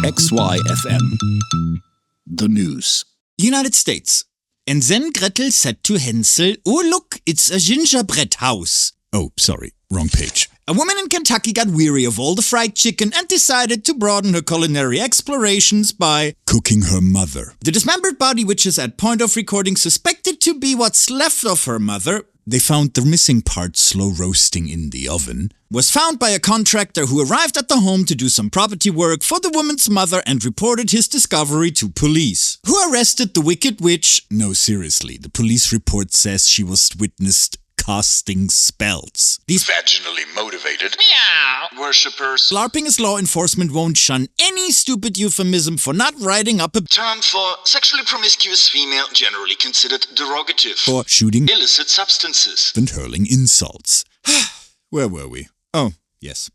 XYFM. The news. United States. And then Gretel said to Hansel, "Oh look, it's a gingerbread house." Oh, sorry, wrong page. A woman in Kentucky got weary of all the fried chicken and decided to broaden her culinary explorations by Cooking her mother. the dismembered body, which is at point of recording suspected to be what's left of her mother, They found the missing part slow roasting in the oven. was found by a contractor who arrived at the home to do some property work for the woman's mother and reported his discovery to police, who arrested the wicked witch. No, seriously, the police report says she was witnessed casting spells. These Vaginally motivated worshippers. LARPing as law enforcement won't shun any stupid euphemism for not writing up a Term for sexually promiscuous female, generally considered derogative. For shooting illicit substances. and hurling insults. Where were we? Oh, yes.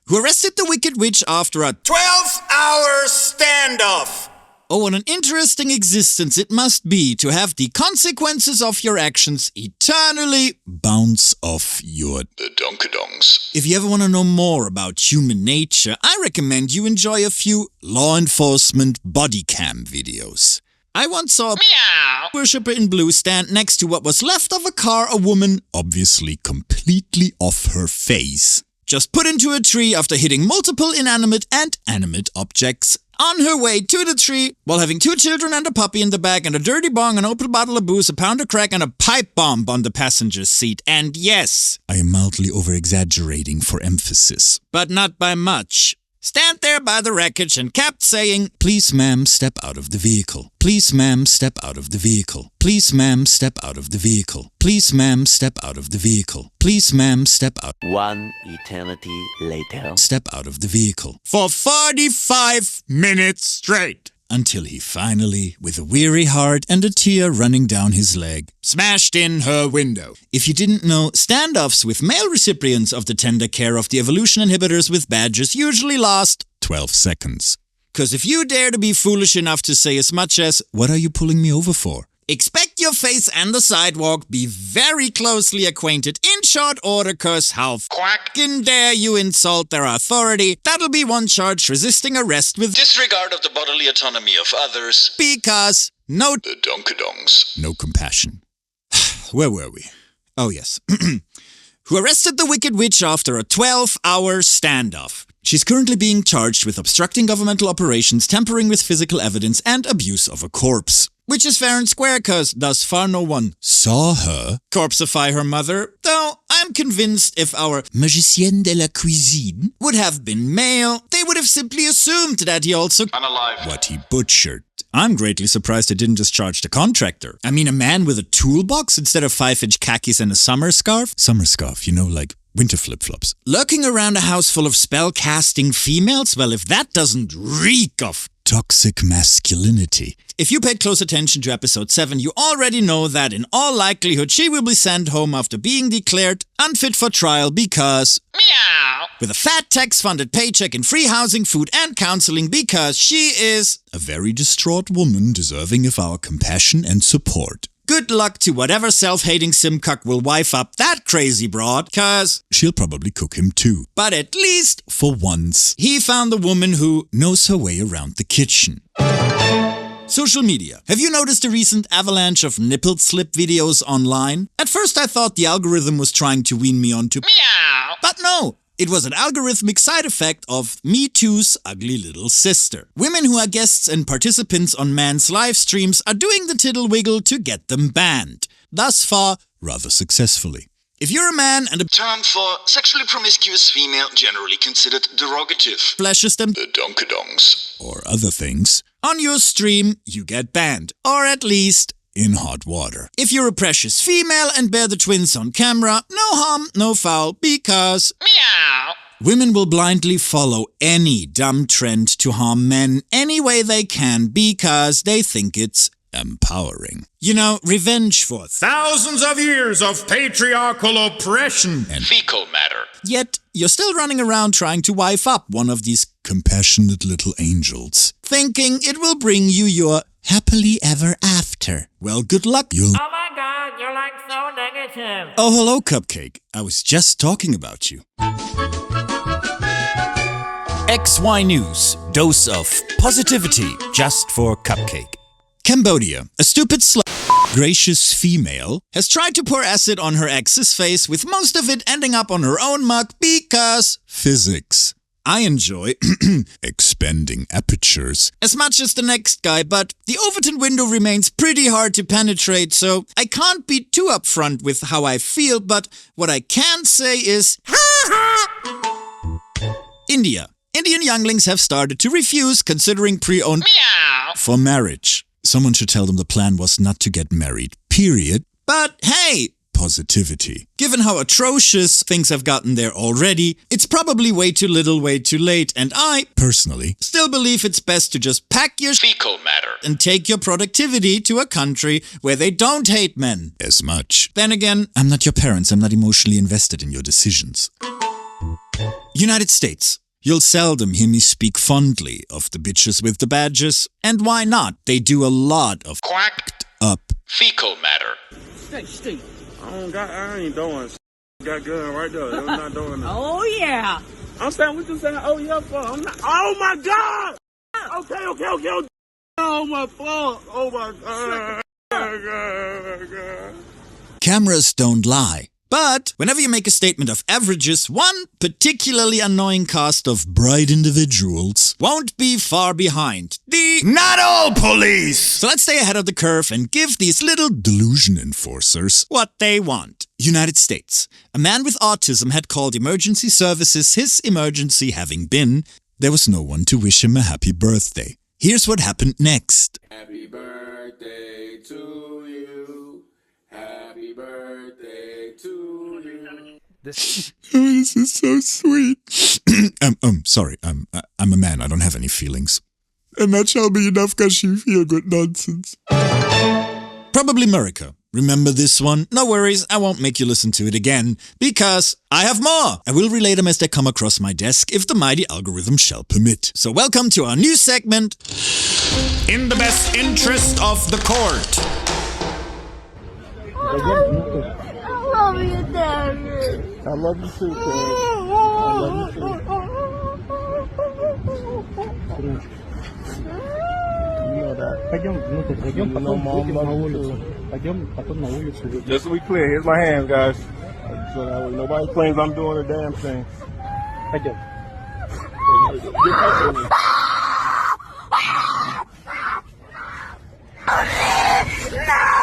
who arrested the wicked witch after a 12-hour standoff. Oh, what an interesting existence it must be to have the consequences of your actions eternally. Bounce off your... The donkadongs. If you ever want to know more about human nature, I recommend you enjoy a few law enforcement body cam videos. I once saw a worshipper in blue stand next to what was left of a car a woman Obviously completely off her face. just put into a tree after hitting multiple inanimate and animate objects on her way to the tree while having 2 children and a puppy in the back and a dirty bong, an open bottle of booze, a pound of crack and a pipe bomb on the passenger's seat. And yes, I am mildly over-exaggerating for emphasis. but not by much. Stand there by the wreckage and kept saying, Please, ma'am, step out of the vehicle. Please, ma'am, step out of the vehicle. Please, ma'am, step out of the vehicle. Please, ma'am, step out of the vehicle. Please, ma'am, step out. One eternity later. Step out of the vehicle. for 45 minutes straight. Until he finally, with a weary heart and a tear running down his leg, Smashed in her window. if you didn't know, Standoffs with male recipients of the tender care of the evolution inhibitors with badges usually last. 12 seconds. Cause if you dare to be foolish enough to say as much as, What are you pulling me over for? expect your face and the sidewalk be very closely acquainted in short order, cause how fucking dare you insult their authority, that'll be one charge resisting arrest with Disregard of the bodily autonomy of others. because no The donkadongs. No compassion. Where were we? Oh yes. who arrested the wicked witch after a 12-hour standoff. She's currently being charged with obstructing governmental operations, tampering with physical evidence, and abuse of a corpse. Which is fair and square, cause thus far no one Saw her. corpsify her mother, though I'm convinced if our Magicienne de la cuisine. would have been male, they would have simply assumed that he also... Unalive. What he butchered. I'm greatly surprised it didn't discharge the contractor. I mean, a man with a toolbox instead of 5-inch khakis and a summer scarf? Summer scarf, you know, like winter flip-flops. Lurking around a house full of spell-casting females? Well, if that doesn't reek of... Toxic masculinity. If you paid close attention to episode 7, you already know that in all likelihood she will be sent home after being declared unfit for trial because... with a fat tax-funded paycheck in free housing, food and counseling because she is... A very distraught woman deserving of our compassion and support. Good luck to whatever self-hating simcuck will wife up that crazy broad, cause... She'll probably cook him too. but at least For once, he found the woman who... knows her way around the kitchen. Social media. Have you noticed the recent avalanche of nipple slip videos online? At first I thought the algorithm was trying to wean me onto... but no! It was an algorithmic side effect of Me Too's ugly little sister. Women who are guests and participants on men's live streams are doing the tittle wiggle to get them banned. Thus far, Rather successfully. if you're a man and a Term for sexually promiscuous female, generally considered derogative. flashes them The donkadongs. Or other things. on your stream, you get banned. Or at least, In hot water. if you're a precious female and bear the twins on camera, no harm, no foul, because... women will blindly follow any dumb trend to harm men any way they can because they think it's Empowering. you know, revenge for thousands of years of patriarchal oppression. Fecal matter. Yet, you're still running around trying to wife up one of these, Compassionate little angels. thinking it will bring you your happily ever after. Well, good luck. You'll... Oh my god, you're like so negative. Oh, hello, Cupcake. I was just talking about you. XY News. dose of positivity just for Cupcake. Cambodia. A stupid gracious female has tried to pour acid on her ex's face, with most of it ending up on her own mug because physics. I enjoy expanding apertures as much as the next guy, but the Overton window remains pretty hard to penetrate, so I can't be too upfront with how I feel, but what I can say is India. Indian younglings have started to refuse considering pre-owned for marriage. Someone should tell them the plan was not to get married, period. But hey, positivity. Given how atrocious things have gotten there already, it's probably way too little, way too late, and I, personally, still believe it's best to just pack your Fecal matter. and take your productivity to a country where they don't hate men as much. Then again, I'm not your parents, I'm not emotionally invested in your decisions. United States. You'll seldom hear me speak fondly of the bitches with the badges, and why not? They do a lot of Quacked up. fecal matter. Stay. I ain't doing got good right there. I'm not doing that. Oh, yeah. I'm saying what you saying, oh yeah, for I'm not. Oh my god! Okay. Oh my fuck. Oh my god. Cameras don't lie. But whenever you make a statement of averages, one particularly annoying cast of bright individuals won't be far behind. The not all police! So let's stay ahead of the curve and give these little delusion enforcers what they want. United States. A man with autism had called emergency services, his emergency having been, there was no one to wish him a happy birthday. Here's what happened next. Happy birthday to you. Happy birthday to you. This is so sweet. Sorry, I'm a man. I don't have any feelings. And that shall be enough because you feel good nonsense. Probably America. Remember this one? No worries, I won't make you listen to it again, because I have more! I will relay them as they come across my desk if the mighty algorithm shall permit. So welcome to our new segment, In the Best Interest of the Court. I love you, Daddy. I love you too, Craig. I love you too. You know that. You know Mom loves you too. Just to be clear, here's my hands, guys. So that way nobody claims I'm doing a damn thing.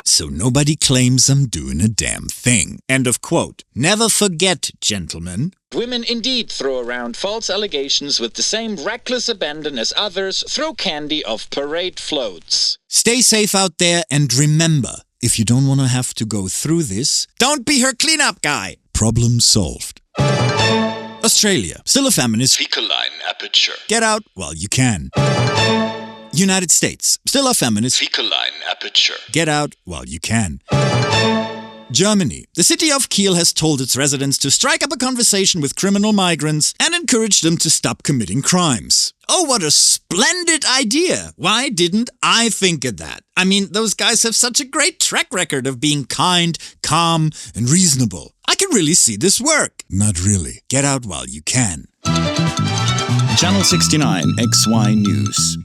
So nobody claims I'm doing a damn thing. End of quote. Never forget, gentlemen. Women indeed throw around false allegations with the same reckless abandon as others throw candy off parade floats. Stay safe out there, and remember, if you don't want to have to go through this, don't be her cleanup guy. Problem solved. Australia. Still a feminist. Fecaline aperture. Get out while you can. United States. Still a feminist. Fecaline aperture. Get out while you can. Germany. The city of Kiel has told its residents to strike up a conversation with criminal migrants and encourage them to stop committing crimes. Oh, what a splendid idea! Why didn't I think of that? I mean, those guys have such a great track record of being kind, calm, and reasonable. I can really see this work. Not really. Get out while you can. Channel 69 XY News.